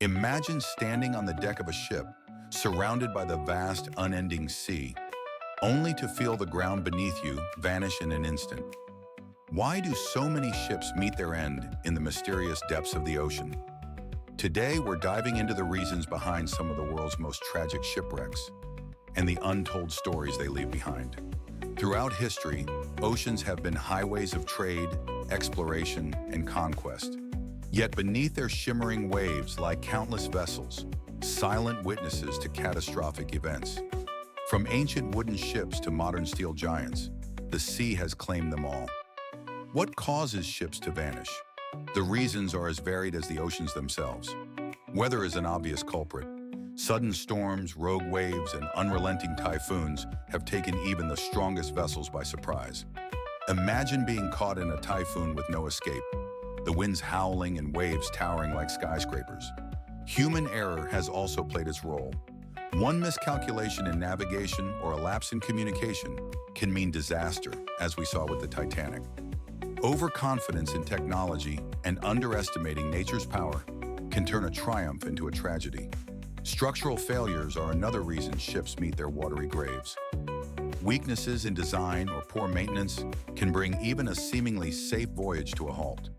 Imagine standing on the deck of a ship, surrounded by the vast, unending sea, only to feel the ground beneath you vanish in an instant. Why do so many ships meet their end in the mysterious depths of the ocean? Today, we're diving into the reasons behind some of the world's most tragic shipwrecks and the untold stories they leave behind. Throughout history, oceans have been highways of trade, exploration, and conquest. Yet beneath their shimmering waves lie countless vessels, silent witnesses to catastrophic events. From ancient wooden ships to modern steel giants, the sea has claimed them all. What causes ships to vanish? The reasons are as varied as the oceans themselves. Weather is an obvious culprit. Sudden storms, rogue waves, and unrelenting typhoons have taken even the strongest vessels by surprise. Imagine being caught in a typhoon with no escape, the winds howling and waves towering like skyscrapers. Human error has also played its role. One miscalculation in navigation or a lapse in communication can mean disaster, as we saw with the Titanic. Overconfidence in technology and underestimating nature's power can turn a triumph into a tragedy. Structural failures are another reason ships meet their watery graves. Weaknesses in design or poor maintenance can bring even a seemingly safe voyage to a halt.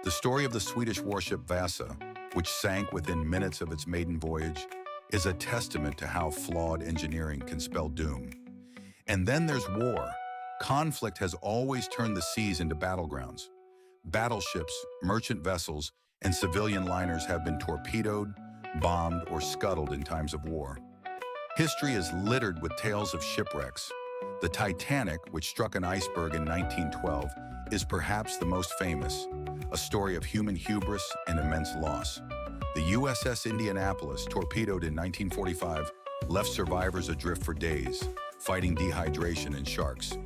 The story of the Swedish warship Vasa, which sank within minutes of its maiden voyage, is a testament to how flawed engineering can spell doom. And then there's war. Conflict has always turned the seas into battlegrounds. Battleships, merchant vessels, and civilian liners have been torpedoed, bombed, or scuttled in times of war. History is littered with tales of shipwrecks. The Titanic, which struck an iceberg in 1912, is perhaps the most famous, a story of human hubris and immense loss. The USS Indianapolis, torpedoed in 1945, left survivors adrift for days, fighting dehydration and sharks.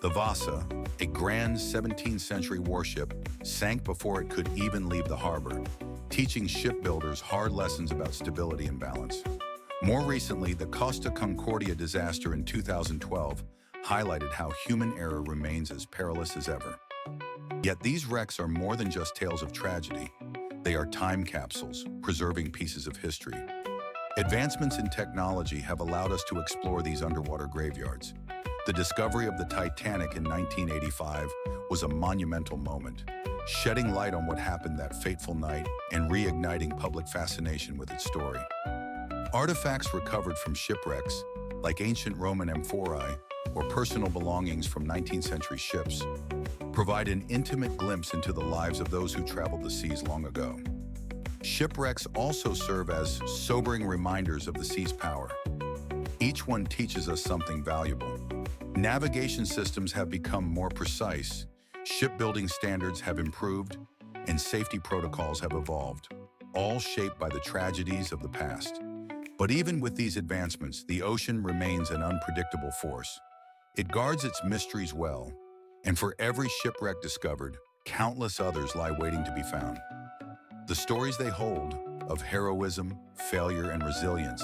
The Vasa, a grand 17th century warship, sank before it could even leave the harbor, teaching shipbuilders hard lessons about stability and balance. More recently, the Costa Concordia disaster in 2012 highlighted how human error remains as perilous as ever. Yet these wrecks are more than just tales of tragedy. They are time capsules, preserving pieces of history. Advancements in technology have allowed us to explore these underwater graveyards. The discovery of the Titanic in 1985 was a monumental moment, shedding light on what happened that fateful night and reigniting public fascination with its story. Artifacts recovered from shipwrecks, like ancient Roman amphorae or personal belongings from 19th century ships, provide an intimate glimpse into the lives of those who traveled the seas long ago. Shipwrecks also serve as sobering reminders of the sea's power. Each one teaches us something valuable. Navigation systems have become more precise, shipbuilding standards have improved, and safety protocols have evolved, all shaped by the tragedies of the past. But even with these advancements, the ocean remains an unpredictable force. It guards its mysteries well, and for every shipwreck discovered, countless others lie waiting to be found. The stories they hold, of heroism, failure, and resilience,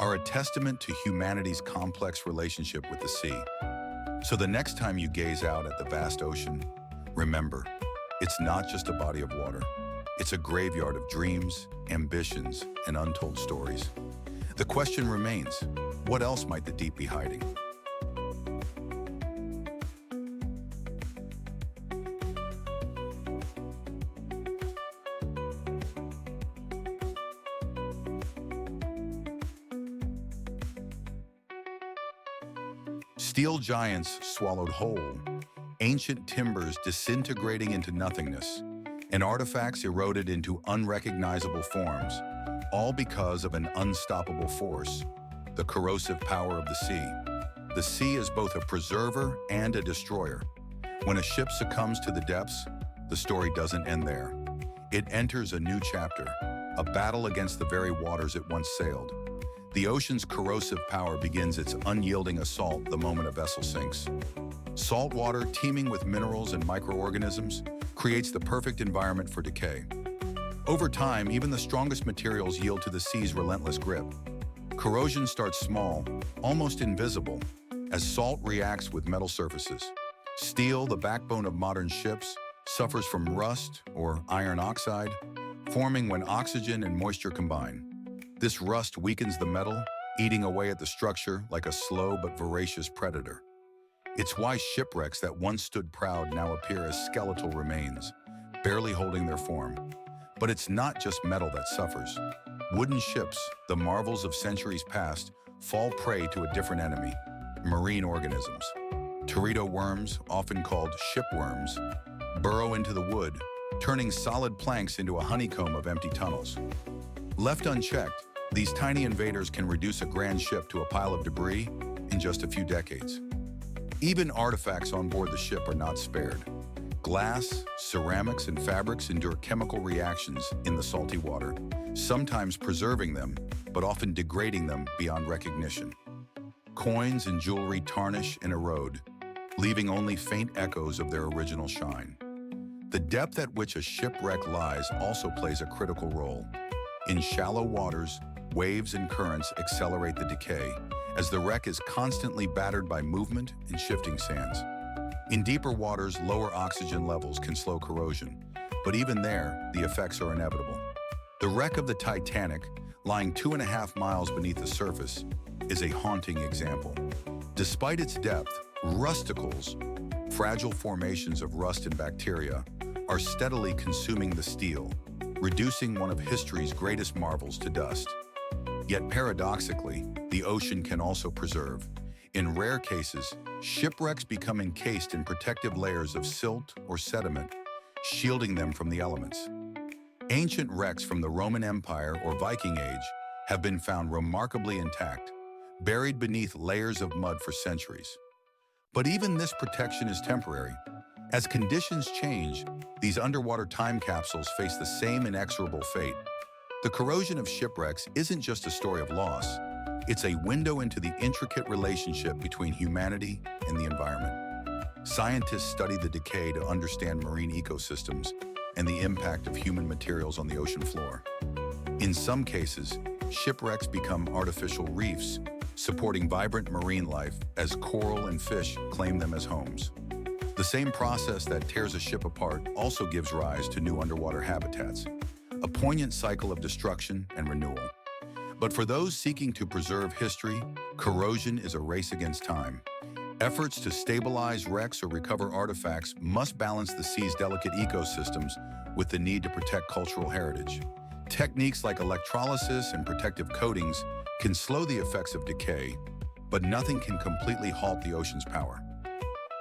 are a testament to humanity's complex relationship with the sea. So the next time you gaze out at the vast ocean, remember, it's not just a body of water. It's a graveyard of dreams, ambitions, and untold stories. The question remains, what else might the deep be hiding? Steel giants swallowed whole, ancient timbers disintegrating into nothingness, and artifacts eroded into unrecognizable forms, all because of an unstoppable force, the corrosive power of the sea. The sea is both a preserver and a destroyer. When a ship succumbs to the depths, the story doesn't end there. It enters a new chapter, a battle against the very waters it once sailed. The ocean's corrosive power begins its unyielding assault the moment a vessel sinks. Salt water, teeming with minerals and microorganisms, creates the perfect environment for decay. Over time, even the strongest materials yield to the sea's relentless grip. Corrosion starts small, almost invisible, as salt reacts with metal surfaces. Steel, the backbone of modern ships, suffers from rust or iron oxide, forming when oxygen and moisture combine. This rust weakens the metal, eating away at the structure like a slow but voracious predator. It's why shipwrecks that once stood proud now appear as skeletal remains, barely holding their form. But it's not just metal that suffers. Wooden ships, the marvels of centuries past, fall prey to a different enemy: marine organisms. Teredo worms, often called shipworms, burrow into the wood, turning solid planks into a honeycomb of empty tunnels. Left unchecked, these tiny invaders can reduce a grand ship to a pile of debris in just a few decades. Even artifacts on board the ship are not spared. Glass, ceramics, and fabrics endure chemical reactions in the salty water, sometimes preserving them, but often degrading them beyond recognition. Coins and jewelry tarnish and erode, leaving only faint echoes of their original shine. The depth at which a shipwreck lies also plays a critical role. In shallow waters, waves and currents accelerate the decay, as the wreck is constantly battered by movement and shifting sands. In deeper waters, lower oxygen levels can slow corrosion, but even there, the effects are inevitable. The wreck of the Titanic, lying 2.5 miles beneath the surface, is a haunting example. Despite its depth, rusticles, fragile formations of rust and bacteria, are steadily consuming the steel, reducing one of history's greatest marvels to dust. Yet paradoxically, the ocean can also preserve. In rare cases, shipwrecks become encased in protective layers of silt or sediment, shielding them from the elements. Ancient wrecks from the Roman Empire or Viking Age have been found remarkably intact, buried beneath layers of mud for centuries. But even this protection is temporary. As conditions change, these underwater time capsules face the same inexorable fate. The corrosion of shipwrecks isn't just a story of loss. It's a window into the intricate relationship between humanity and the environment. Scientists study the decay to understand marine ecosystems and the impact of human materials on the ocean floor. In some cases, shipwrecks become artificial reefs, supporting vibrant marine life as coral and fish claim them as homes. The same process that tears a ship apart also gives rise to new underwater habitats, a poignant cycle of destruction and renewal. But for those seeking to preserve history, corrosion is a race against time. Efforts to stabilize wrecks or recover artifacts must balance the sea's delicate ecosystems with the need to protect cultural heritage. Techniques like electrolysis and protective coatings can slow the effects of decay, but nothing can completely halt the ocean's power.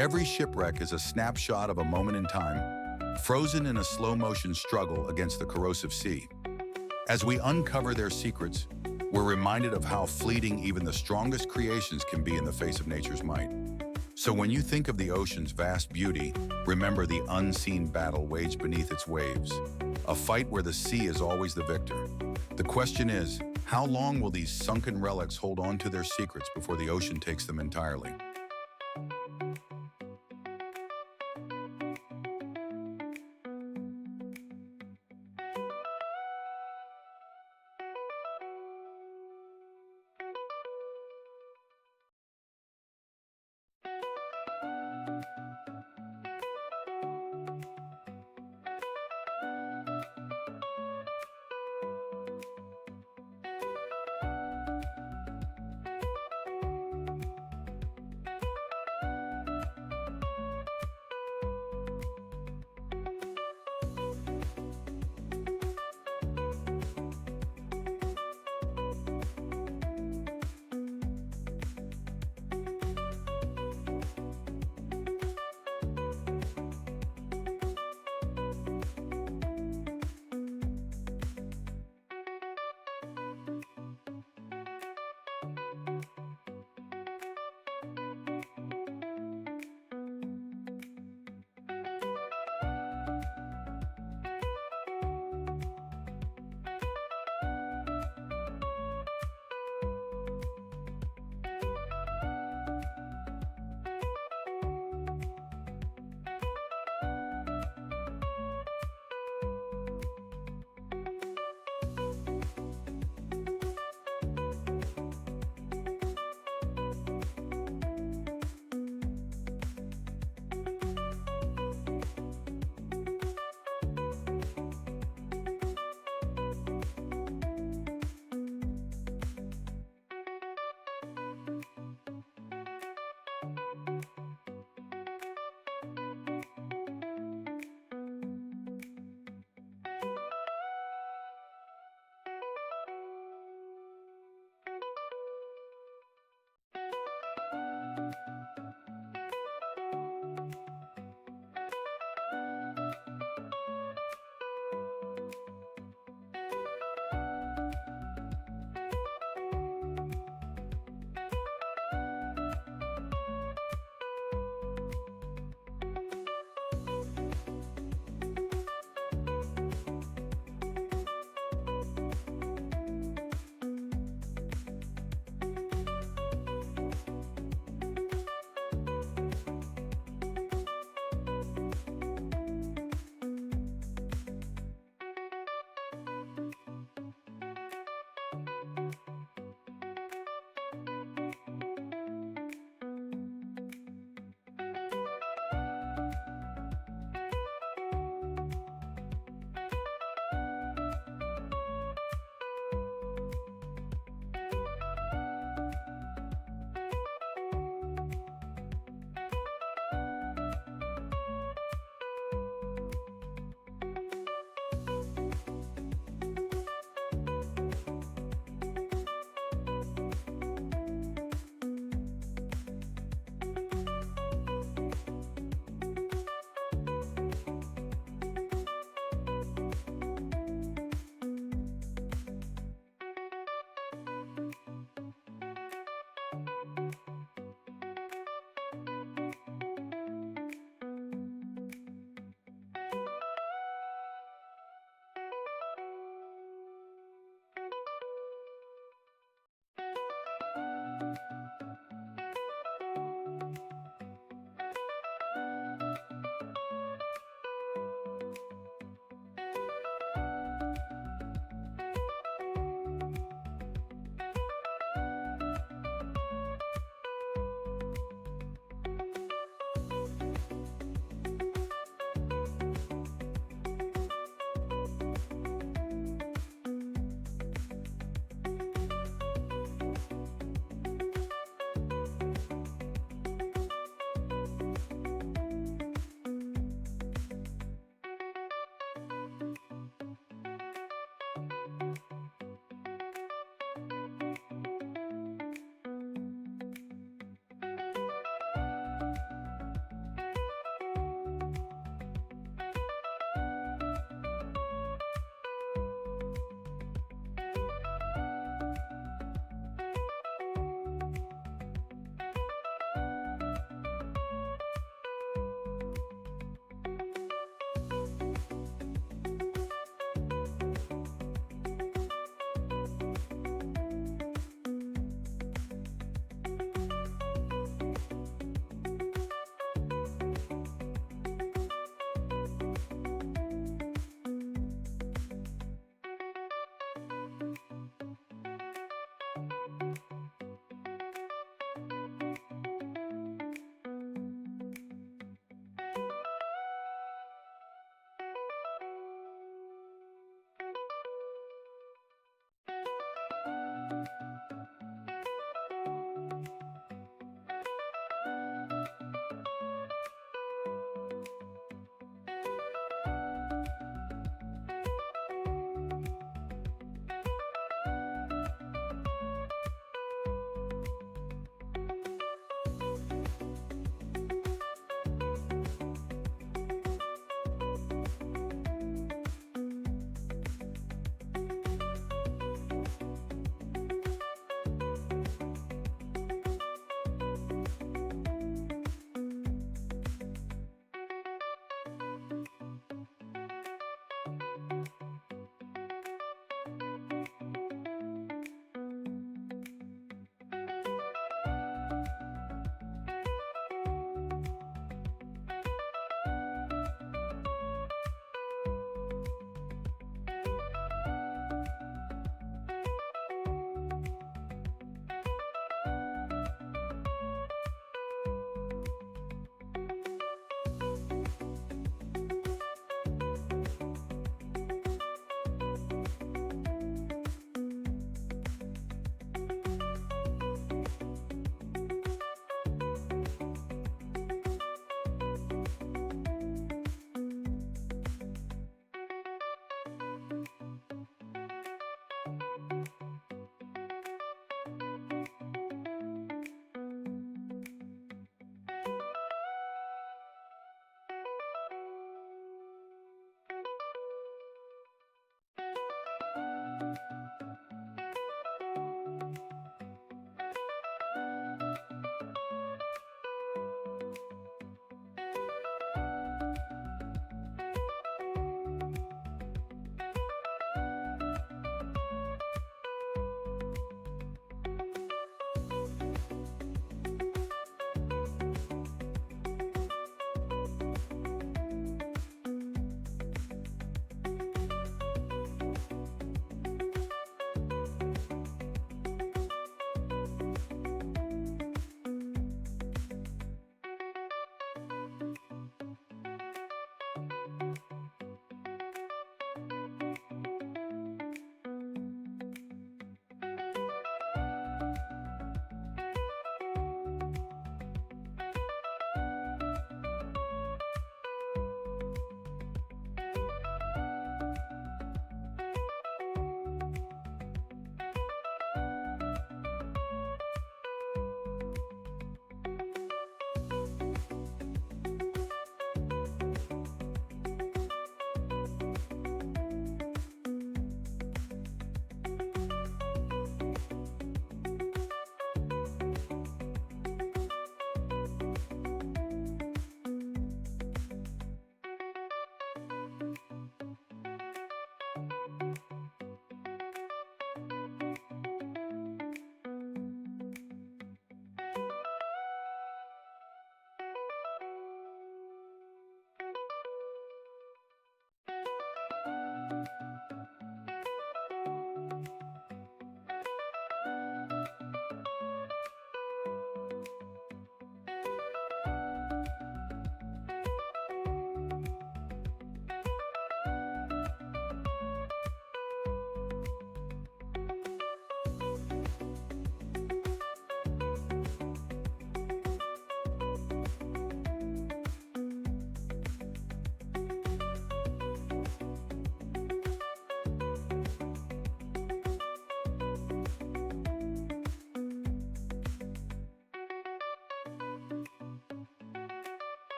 Every shipwreck is a snapshot of a moment in time, frozen in a slow-motion struggle against the corrosive sea. As we uncover their secrets, we're reminded of how fleeting even the strongest creations can be in the face of nature's might. So when you think of the ocean's vast beauty, remember the unseen battle waged beneath its waves, a fight where the sea is always the victor. The question is, how long will these sunken relics hold on to their secrets before the ocean takes them entirely?